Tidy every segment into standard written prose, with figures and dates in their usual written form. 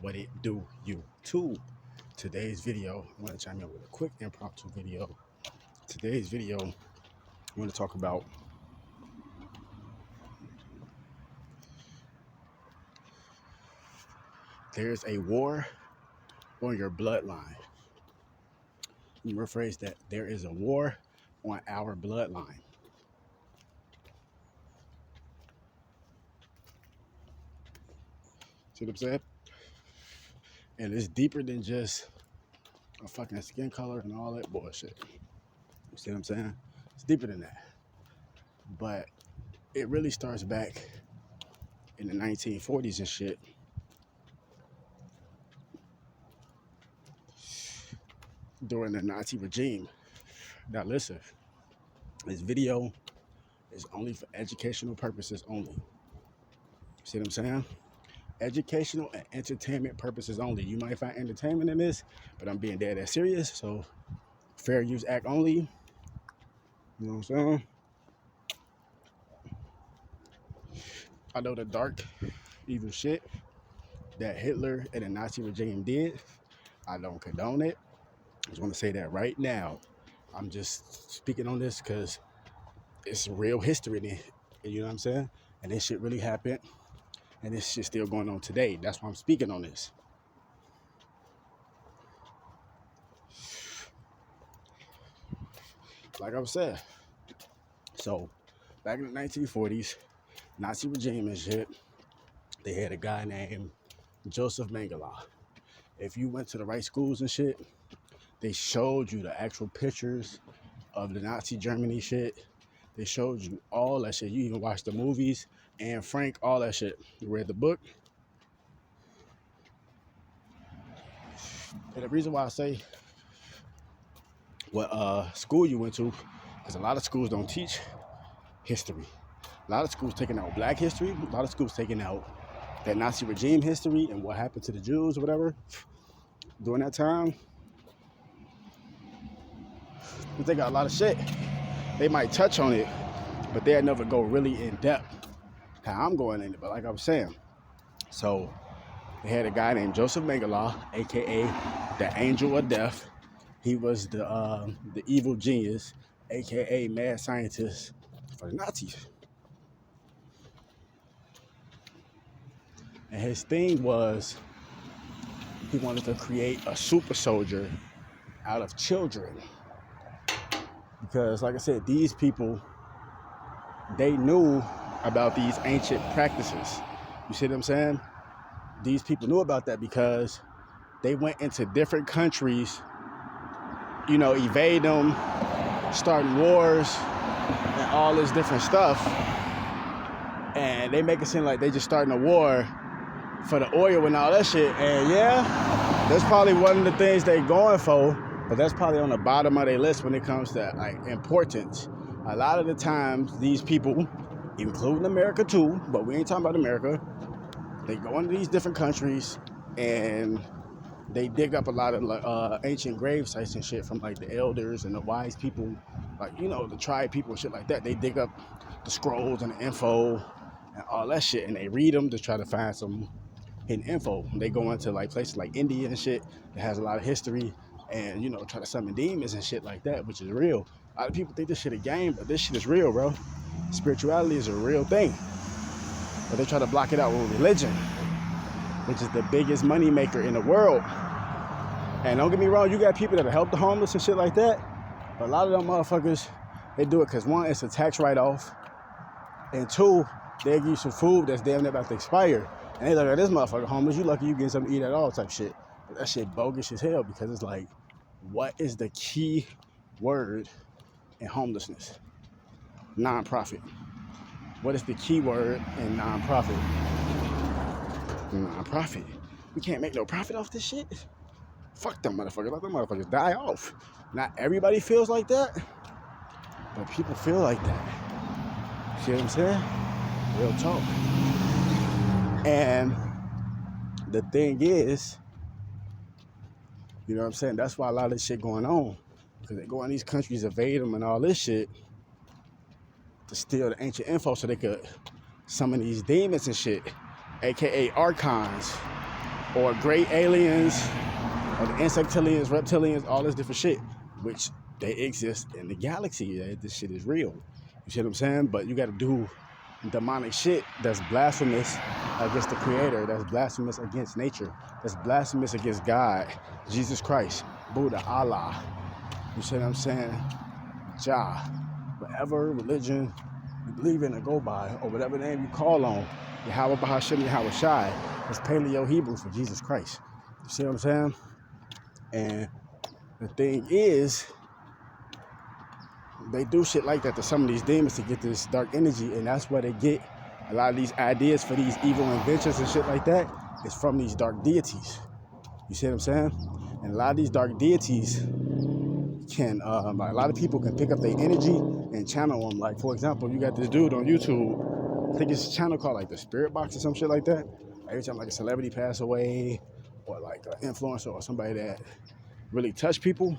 What it do, YouTube? Today's video, I'm going to chime in with a quick impromptu video. Today's video, I'm going to talk about there's a war on your bloodline. Let me rephrase that. There is a war on our bloodline. See what I'm saying? And it's deeper than just a fucking skin color and all that bullshit. You see what I'm saying? It's deeper than that. But it really starts back in the 1940s and shit. During the Nazi regime. Now listen, this video is only for educational purposes only. See what I'm saying? Educational and entertainment purposes only. You might find entertainment in this, but I'm being dead ass serious. So fair use act only. You know what I'm saying? I know the dark, evil shit that Hitler and the Nazi regime did. I don't condone it. I just want to say that right now. I'm just speaking on this because it's real history, you know what I'm saying? And this shit really happened. And this shit's still going on today. That's why I'm speaking on this. Like I was saying. So, back in the 1940s, Nazi regime and shit, they had a guy named Joseph Mengele. If you went to the right schools and shit, they showed you the actual pictures of the Nazi Germany shit. They showed you all that shit. You even watched the movies, Anne Frank, all that shit. You read the book. And the reason why I say what school you went to, because a lot of schools don't teach history. A lot of schools taking out black history. A lot of schools taking out that Nazi regime history and what happened to the Jews or whatever during that time. Because they got a lot of shit. They might touch on it, but they'll never go really in depth how I'm going in it. But like I was saying, so they had a guy named Joseph Mengele, aka the Angel of Death. He was the evil genius, aka mad scientist for the Nazis. And his thing was he wanted to create a super soldier out of children. Because, like I said, these people, they knew about these ancient practices. You see what I'm saying? These people knew about that because they went into different countries, you know, evade them, starting wars, and all this different stuff. And they make it seem like they just starting a war for the oil and all that shit. And yeah, that's probably one of the things they going for. But that's probably on the bottom of their list when it comes to like importance. A lot of the times, these people, including America too, but we ain't talking about America, they go into these different countries and they dig up a lot of ancient grave sites and shit from like the elders and the wise people, like, you know, the tribe people and shit like that. They dig up the scrolls and the info and all that shit, and they read them to try to find some hidden info. They go into like places like India and shit that has a lot of history. And, you know, try to summon demons and shit like that, which is real. A lot of people think this shit a game, but this shit is real, bro. Spirituality is a real thing. But they try to block it out with religion, which is the biggest money maker in the world. And don't get me wrong, you got people that help the homeless and shit like that. But a lot of them motherfuckers, they do it because one, it's a tax write-off. And two, they give you some food that's damn near about to expire. And they look at this motherfucker homeless, you lucky you get something to eat at all type shit. But that shit bogus as hell because it's like, what is the key word in homelessness? Non-profit. What is the key word in non-profit? Non-profit. We can't make no profit off this shit. Fuck them motherfuckers. Let them motherfuckers die off. Not everybody feels like that, but people feel like that. See what I'm saying? Real talk. And the thing is, you know what I'm saying? That's why a lot of this shit going on. Because they go in these countries, evade them and all this shit to steal the ancient info so they could summon these demons and shit, aka archons, or great aliens, or the insectilians, reptilians, all this different shit, which they exist in the galaxy. This shit is real. You see what I'm saying? But you got to do demonic shit that's blasphemous against the Creator, that's blasphemous against nature, that's blasphemous against God, Jesus Christ, Buddha, Allah. You see what I'm saying? Jah, whatever religion you believe in or go by, or whatever name you call on, Yahweh Bahashim, Yahweh Shai, it's Paleo Hebrew for Jesus Christ. You see what I'm saying? And the thing is, they do shit like that to some of these demons to get this dark energy, and that's where they get a lot of these ideas for these evil inventions and shit like that. Is from these dark deities. You see what I'm saying? And a lot of these dark deities can, a lot of people can pick up their energy and channel them. Like, for example, you got this dude on YouTube, I think it's a channel called like the Spirit Box or some shit like that. Every time like a celebrity pass away, or like an influencer or somebody that really touch people,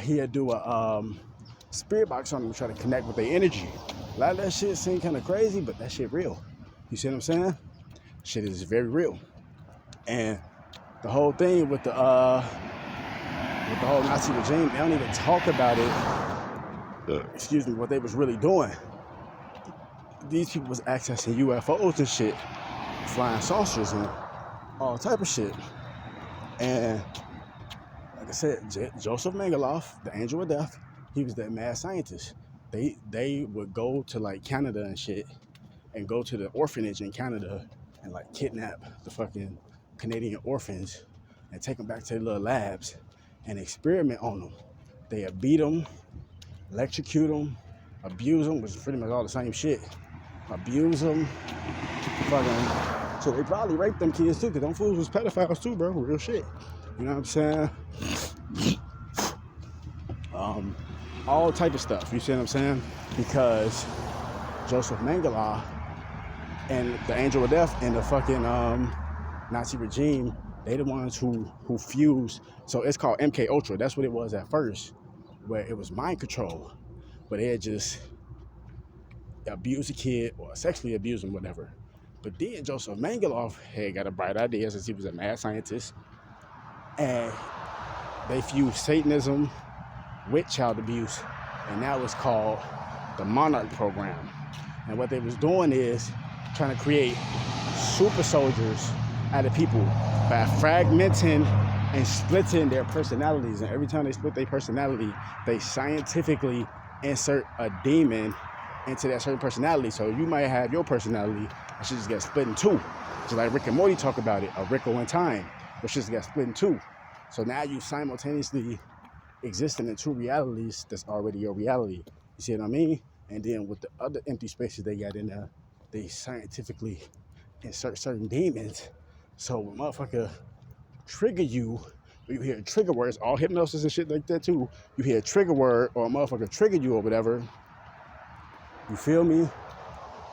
he'll do a spirit box on them to try to connect with their energy. A lot of that shit seem kind of crazy, but that shit real. You see what I'm saying? Shit is very real. And the whole thing with the whole Nazi regime, they don't even talk about it. Excuse me, what they was really doing. These people was accessing UFOs and shit, flying saucers and all type of shit. And like I said, Joseph Mengele, the angel of death, he was that mad scientist. They would go to like Canada and shit, and go to the orphanage in Canada and like kidnap the fucking Canadian orphans and take them back to their little labs and experiment on them. They would beat them, electrocute them, abuse them, which is pretty much all the same shit. Abuse them, fucking. So they probably raped them kids too, because them fools was pedophiles too, bro. Real shit. You know what I'm saying? All type of stuff, you see what I'm saying? Because Joseph Mengele and the angel of death and the fucking Nazi regime, they the ones who fused. So it's called MK Ultra. That's what it was at first, where it was mind control, but they had just abused a kid or sexually abused him, whatever. But then Joseph Mengele had got a bright idea since he was a mad scientist, and they fused Satanism with child abuse, and now it's called the Monarch program. And what they was doing is trying to create super soldiers out of people by fragmenting and splitting their personalities. And every time they split their personality, they scientifically insert a demon into that certain personality. So you might have your personality and she just gets split in two. Just like Rick and Morty talk about it, a Rickle in time, which just got split in two. So now you simultaneously existing in two realities that's already your reality. You see what I mean? And then with the other empty spaces they got in there, they scientifically insert certain demons. So when motherfucker trigger you, or you hear trigger words, all hypnosis and shit like that too, you hear a trigger word or a motherfucker trigger you or whatever, you feel me?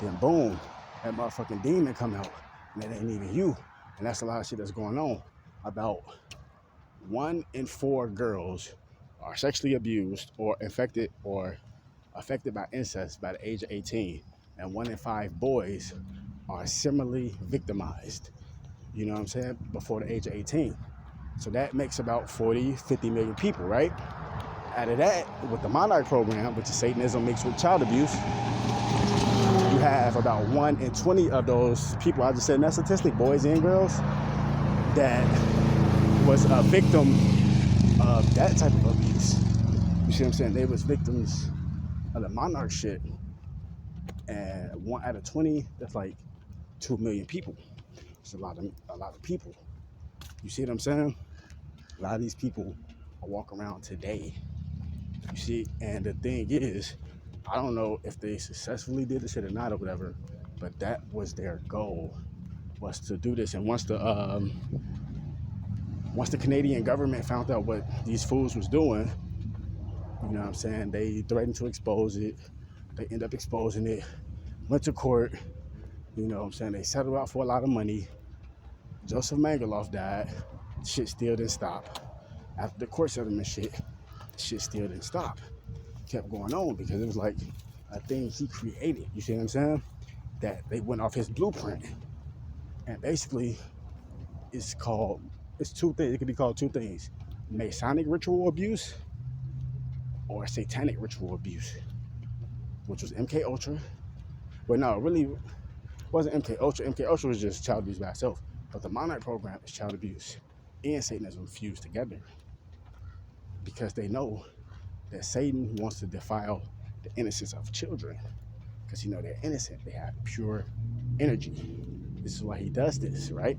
Then boom, that motherfucking demon come out, and that ain't even you. And that's a lot of shit that's going on. About 1 in 4 girls are sexually abused or infected or affected by incest by the age of 18. And 1 in 5 boys are similarly victimized, you know what I'm saying, before the age of 18. So that makes about 40, 50 million people, right? Out of that, with the Monarch program, which is Satanism mixed with child abuse, you have about 1 in 20 of those people, I just said in that statistic, boys and girls, that was a victim of that type of abuse. You see what I'm saying? They was victims of the Monarch shit. And 1 out of 20, that's like 2 million people. It's a lot of people. You see what I'm saying? A lot of these people are walking around today. You see, and the thing is, I don't know if they successfully did this shit or not or whatever, but that was their goal, was to do this. And once the Canadian government found out what these fools was doing, you know what I'm saying, they threatened to expose it. They end up exposing it, went to court, you know what I'm saying, they settled out for a lot of money. Joseph Mengele died. Shit still didn't stop. After the court settlement shit still didn't stop. It kept going on because it was like a thing he created, you see what I'm saying? That they went off his blueprint. And basically, it's two things. It could be called two things: Masonic ritual abuse or satanic ritual abuse, which was MK Ultra. But no, it really wasn't MK Ultra. MK Ultra was just child abuse by itself. But the Monarch program is child abuse and Satanism fused together because they know that Satan wants to defile the innocence of children because they're innocent. They have pure energy. This is why he does this, right?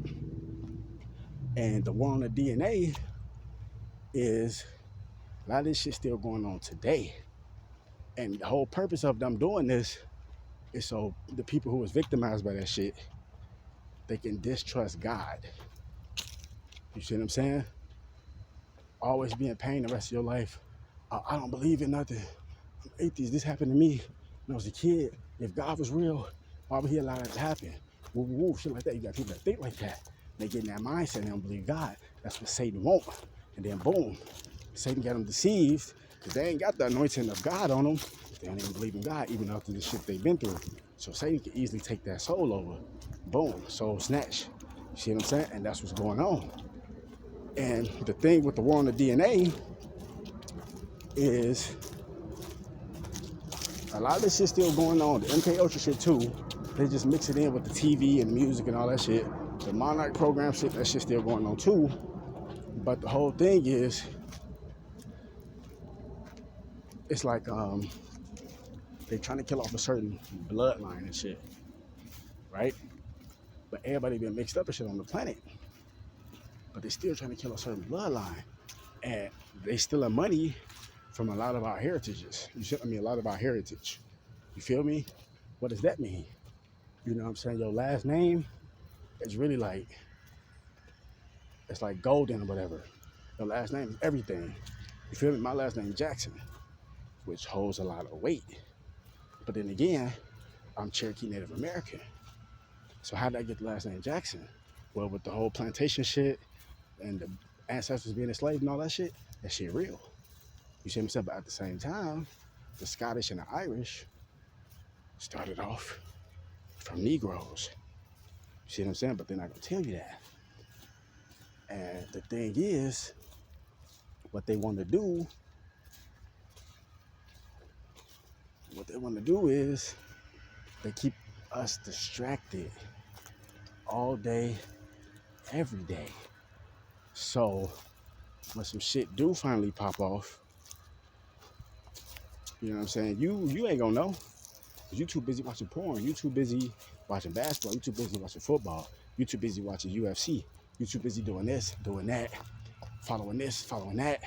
And the war on the DNA is a lot of this shit still going on today. And the whole purpose of them doing this is so the people who was victimized by that shit, they can distrust God. You see what I'm saying? Always be in pain the rest of your life. I don't believe in nothing. I'm atheist. This happened to me when I was a kid. If God was real, why would he allow that to happen? Woo, woo, woo, shit like that. You got people that think like that. They get in that mindset and they don't believe God. That's what Satan wants. And then boom, Satan got them deceived because they ain't got the anointing of God on them. They don't even believe in God, even after the shit they've been through. So Satan can easily take that soul over. Boom, soul snatch. You see what I'm saying? And that's what's going on. And the thing with the war on the DNA is a lot of this shit still going on. The MK Ultra shit too. They just mix it in with the TV and music and all that shit. The Monarch program shit, that shit still going on too. But the whole thing is, it's like they trying to kill off a certain bloodline and shit, right? But everybody been mixed up and shit on the planet. But they still trying to kill a certain bloodline. And they stealing money from a lot of our heritages. A lot of our heritage. You feel me? What does that mean? You know what I'm saying? Your last name is really like, it's like golden or whatever. Your last name is everything. You feel me? My last name is Jackson, which holds a lot of weight. But then again, I'm Cherokee Native American. So how did I get the last name Jackson? Well, with the whole plantation shit and the ancestors being enslaved and all that shit real. You see what I'm saying? But at the same time, the Scottish and the Irish started off from Negroes. You see what I'm saying? But they're not gonna tell you that. And the thing is, what they want to do is they keep us distracted all day, every day. So when some shit do finally pop off, you know what I'm saying? You ain't gonna know. You too busy watching porn. You too busy watching basketball. You too busy watching football. You too busy watching UFC. You too busy doing this, doing that, following this, following that.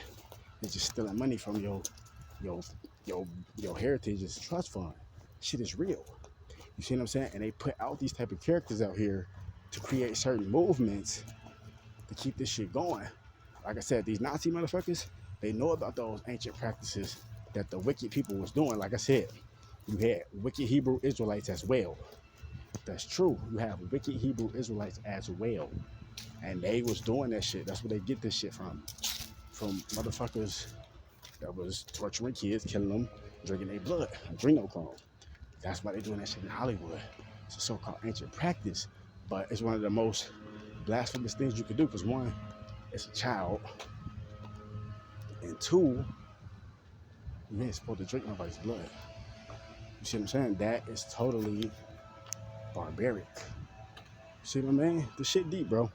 They're just stealing money from your heritage's trust fund. Shit is real. You see what I'm saying? And they put out these type of characters out here to create certain movements to keep this shit going. Like I said, these Nazi motherfuckers, they know about those ancient practices that the wicked people was doing. Like I said, you had wicked Hebrew Israelites as well. That's true. You have wicked Hebrew Israelites as well. And they was doing that shit. That's where they get this shit from. From motherfuckers that was torturing kids, killing them, drinking their blood, adrenochrome. That's why they're doing that shit in Hollywood. It's a so-called ancient practice, but it's one of the most blasphemous things you could do because one, it's a child, and two, you ain't supposed to drink nobody's blood. You see what I'm saying? That is totally barbaric. You see what I mean? This shit deep, bro.